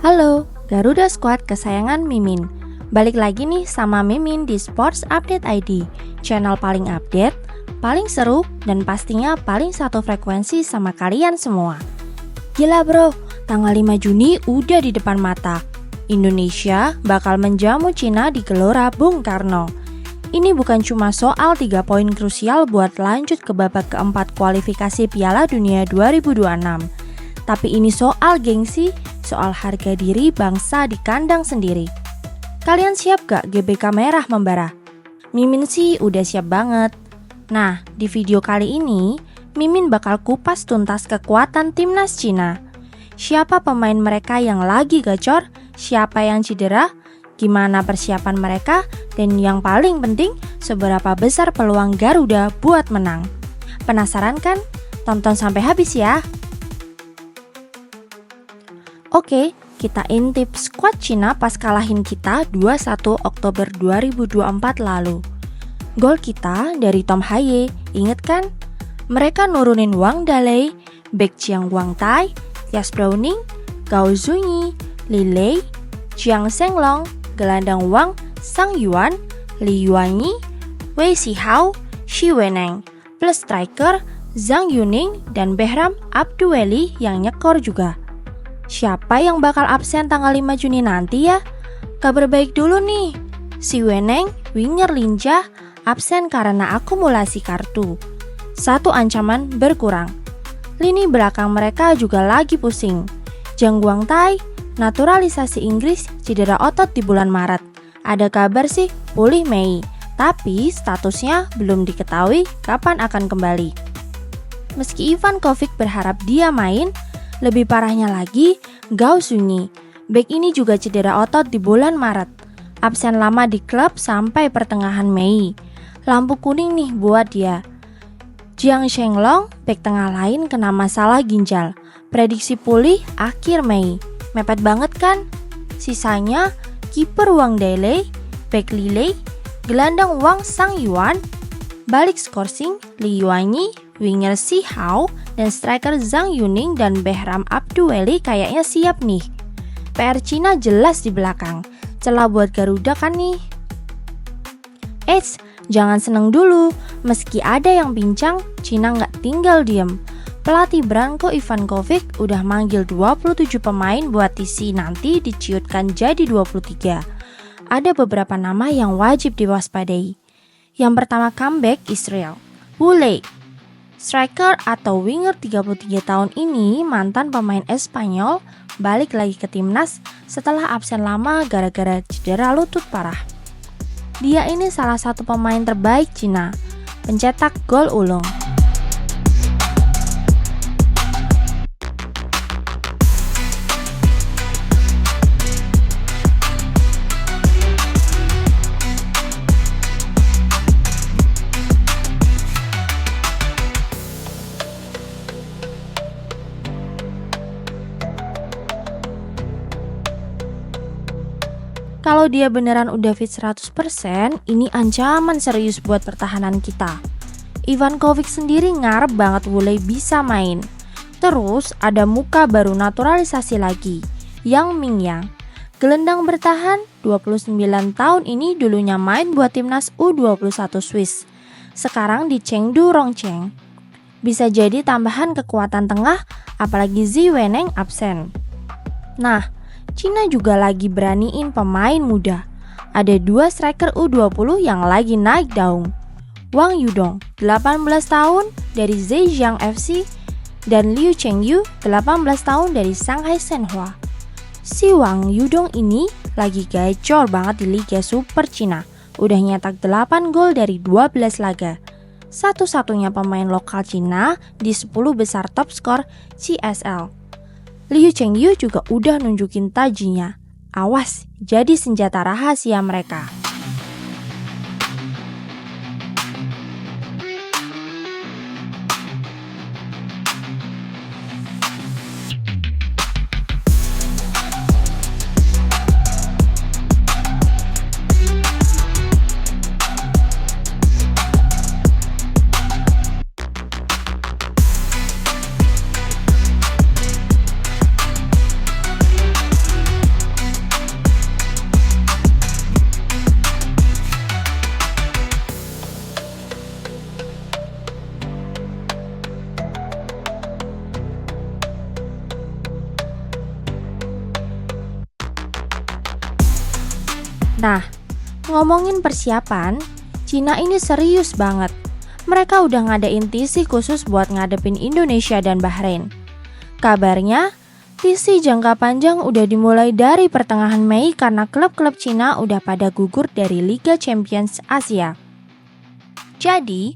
Halo, Garuda Squad kesayangan Mimin. Balik lagi nih sama Mimin di Sports Update ID, channel paling update, paling seru, dan pastinya paling satu frekuensi sama kalian semua. Gila bro, tanggal 5 Juni udah di depan mata. Indonesia bakal menjamu Cina di Gelora Bung Karno. Ini bukan cuma soal 3 poin krusial buat lanjut ke babak keempat kualifikasi Piala Dunia 2026. Tapi ini soal gengsi, soal harga diri bangsa di kandang sendiri. Kalian siap gak GBK merah membara? Mimin sih udah siap banget. Nah, di video kali ini, Mimin bakal kupas tuntas kekuatan timnas Cina. Siapa pemain mereka yang lagi gacor, siapa yang cedera, gimana persiapan mereka, dan yang paling penting, seberapa besar peluang Garuda buat menang. Penasaran kan? Tonton sampai habis ya! Oke, kita intip skuad Cina pas kalahin kita 21 Oktober 2024 lalu. Gol kita dari Tom Haye, inget kan? Mereka nurunin Wang Dalei, Baek Jiang Wang Tai, Yas Browning, Gao Zunyi, Li Lei, Jiang Shenglong, gelandang Wang Sang Yuan, Li Yuanyi, Wei Sihao, Shi Weneng, plus striker Zhang Yuning dan Behram Abdueli yang nyekor juga. Siapa yang bakal absen tanggal 5 Juni nanti ya? Kabar baik dulu nih, si Weneng, winger lincah, absen karena akumulasi kartu. Satu ancaman berkurang. Lini belakang mereka juga lagi pusing. Jiang Guangtai, naturalisasi Inggris, cedera otot di bulan Maret. Ada kabar sih pulih Mei, tapi statusnya belum diketahui kapan akan kembali. Meski Ivan Kovic berharap dia main, lebih parahnya lagi, Gao Zunyi. Bek ini juga cedera otot di bulan Maret. Absen lama di klub sampai pertengahan Mei. Lampu kuning nih buat dia. Jiang Shenglong, bek tengah lain kena masalah ginjal. Prediksi pulih akhir Mei. Mepet banget kan? Sisanya, kiper Wang Dalei, bek Li Lei, gelandang Wang Sang Yuan, balik skorsing Li Yuanyi, winger Si Hao, dan striker Zhang Yuning dan Behram Abdueli kayaknya siap nih. PR Cina jelas di belakang. Celah buat Garuda kan nih. Eits, jangan seneng dulu. Meski ada yang bincang, Cina nggak tinggal diem. Pelatih Branko Ivan Kovic udah manggil 27 pemain buat TC nanti diciutkan jadi 23. Ada beberapa nama yang wajib diwaspadai. Yang pertama comeback Israel, Wu Lei. Striker atau winger 33 tahun ini mantan pemain Espanyol balik lagi ke timnas setelah absen lama gara-gara cedera lutut parah. Dia ini salah satu pemain terbaik Cina, pencetak gol ulung. Kalau dia beneran udah fit 100%, ini ancaman serius buat pertahanan kita. Ivan Kovic sendiri ngarep banget Wu Lei bisa main. Terus ada muka baru naturalisasi lagi, Yang Mingyang. Gelandang bertahan, 29 tahun ini dulunya main buat timnas U21 Swiss. Sekarang di Chengdu Rongcheng. Bisa jadi tambahan kekuatan tengah, apalagi Zi Weneng absen. Nah, Cina juga lagi beraniin pemain muda. Ada 2 striker U20 yang lagi naik daun. Wang Yudong, 18 tahun dari Zhejiang FC, dan Liu Chengyu, 18 tahun dari Shanghai Shenhua. Si Wang Yudong ini lagi gacor banget di Liga Super Cina. Udah nyetak 8 gol dari 12 laga. Satu-satunya pemain lokal Cina di 10 besar top skor CSL. Liu Chengyu juga udah nunjukin tajinya. Awas, jadi senjata rahasia mereka. Nah, ngomongin persiapan, Cina ini serius banget. Mereka udah ngadain TC khusus buat ngadepin Indonesia dan Bahrain. Kabarnya, TC jangka panjang udah dimulai dari pertengahan Mei karena klub-klub Cina udah pada gugur dari Liga Champions Asia. Jadi,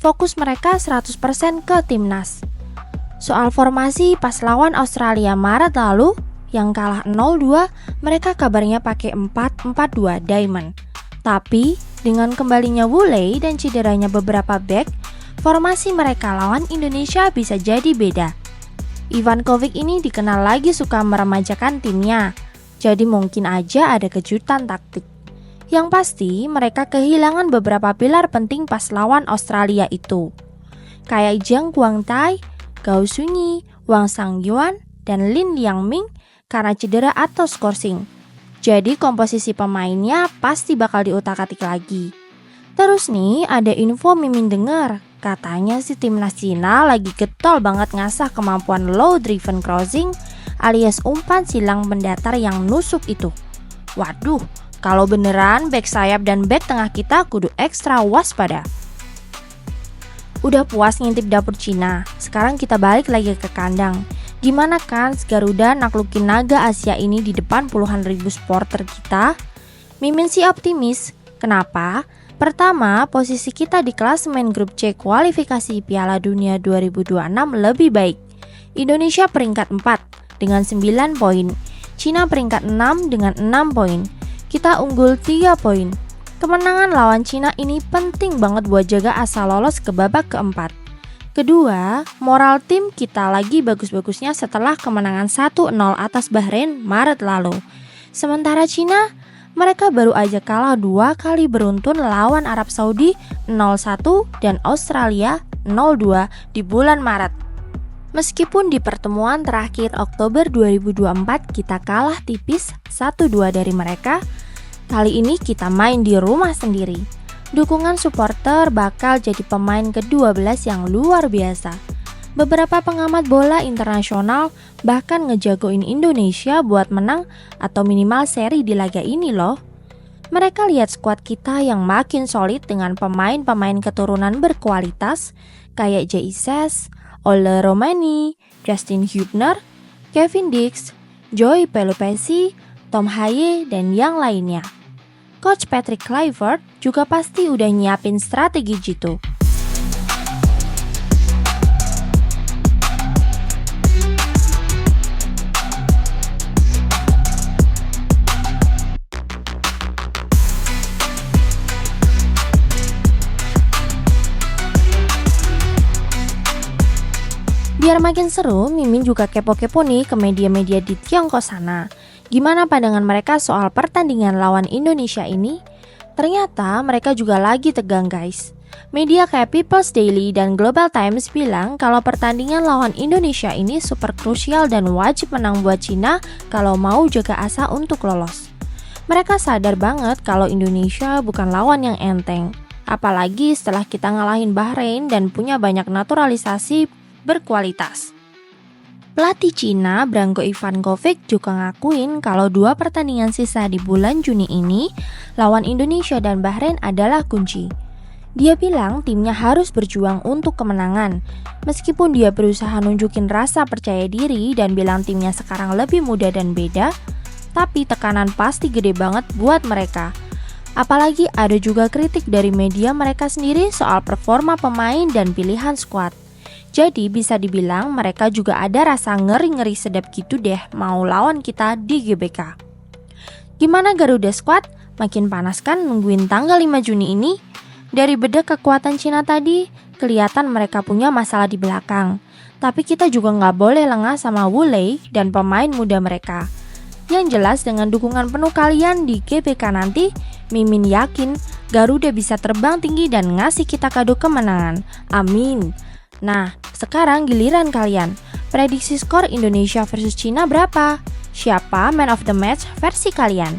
fokus mereka 100% ke timnas. Soal formasi pas lawan Australia Maret lalu, yang kalah 0-2, mereka kabarnya pakai 4-4-2 Diamond. Tapi, dengan kembalinya Wulei dan cederanya beberapa back, formasi mereka lawan Indonesia bisa jadi beda. Ivankovic ini dikenal lagi suka meremajakan timnya, jadi mungkin aja ada kejutan taktik. Yang pasti, mereka kehilangan beberapa pilar penting pas lawan Australia itu. Kayak Jiang Guangtai, Gao Sunyi, Wang Sangyuan, dan Lin Liangming karena cedera atau skorsing. Jadi komposisi pemainnya pasti bakal diutak-atik lagi. Terus nih ada info Mimin dengar, katanya si timnas Cina lagi getol banget ngasah kemampuan low driven crossing alias umpan silang mendatar yang nusuk itu. Waduh, kalau beneran back sayap dan back tengah kita kudu ekstra waspada. Udah puas ngintip dapur Cina, sekarang kita balik lagi ke kandang. Gimana kan Garuda naklukin naga Asia ini di depan puluhan ribu supporter kita? Mimin sih optimis. Kenapa? Pertama, posisi kita di klasemen grup C kualifikasi Piala Dunia 2026 lebih baik. Indonesia peringkat 4 dengan 9 poin. Cina peringkat 6 dengan 6 poin. Kita unggul 3 poin. Kemenangan lawan Cina ini penting banget buat jaga asa lolos ke babak keempat. Kedua, moral tim kita lagi bagus-bagusnya setelah kemenangan 1-0 atas Bahrain Maret lalu. Sementara Cina, mereka baru aja kalah 2 kali beruntun lawan Arab Saudi 0-1 dan Australia 0-2 di bulan Maret. Meskipun di pertemuan terakhir Oktober 2024 kita kalah tipis 1-2 dari mereka, kali ini kita main di rumah sendiri. Dukungan supporter bakal jadi pemain ke-12 yang luar biasa. Beberapa pengamat bola internasional bahkan ngejagoin Indonesia buat menang atau minimal seri di laga ini loh. Mereka lihat skuad kita yang makin solid dengan pemain-pemain keturunan berkualitas kayak Jesus, Ole Romani, Justin Hubner, Kevin Dix, Joy Pelupesi, Tom Haye, dan yang lainnya. Coach Patrick Kluivert juga pasti udah nyiapin strategi jitu. Biar makin seru, Mimin juga kepo-kepo nih ke media-media di Tiongkok sana. Gimana pandangan mereka soal pertandingan lawan Indonesia ini? Ternyata mereka juga lagi tegang guys. Media kayak People's Daily dan Global Times bilang kalau pertandingan lawan Indonesia ini super krusial dan wajib menang buat Cina kalau mau jaga asa untuk lolos. Mereka sadar banget kalau Indonesia bukan lawan yang enteng. Apalagi setelah kita ngalahin Bahrain dan punya banyak naturalisasi berkualitas. Pelatih Cina, Branko Ivankovic juga ngakuin kalau 2 pertandingan sisa di bulan Juni ini lawan Indonesia dan Bahrain adalah kunci. Dia bilang timnya harus berjuang untuk kemenangan. Meskipun dia berusaha nunjukin rasa percaya diri dan bilang timnya sekarang lebih muda dan beda, tapi tekanan pasti gede banget buat mereka. Apalagi ada juga kritik dari media mereka sendiri soal performa pemain dan pilihan skuad. Jadi bisa dibilang mereka juga ada rasa ngeri-ngeri sedap gitu deh mau lawan kita di GBK. Gimana Garuda Squad? Makin panas kan nungguin tanggal 5 Juni ini? Dari bedek kekuatan Cina tadi, kelihatan mereka punya masalah di belakang. Tapi kita juga nggak boleh lengah sama Wulei dan pemain muda mereka. Yang jelas dengan dukungan penuh kalian di GBK nanti, Mimin yakin Garuda bisa terbang tinggi dan ngasih kita kado kemenangan. Amin. Nah, sekarang giliran kalian. Prediksi skor Indonesia versus Cina berapa? Siapa man of the match versi kalian?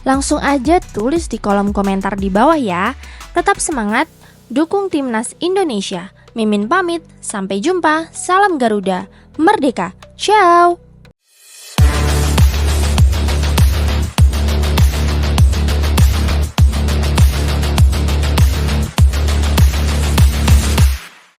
Langsung aja tulis di kolom komentar di bawah ya. Tetap semangat, dukung timnas Indonesia. Mimin pamit, sampai jumpa, salam Garuda, Merdeka, ciao!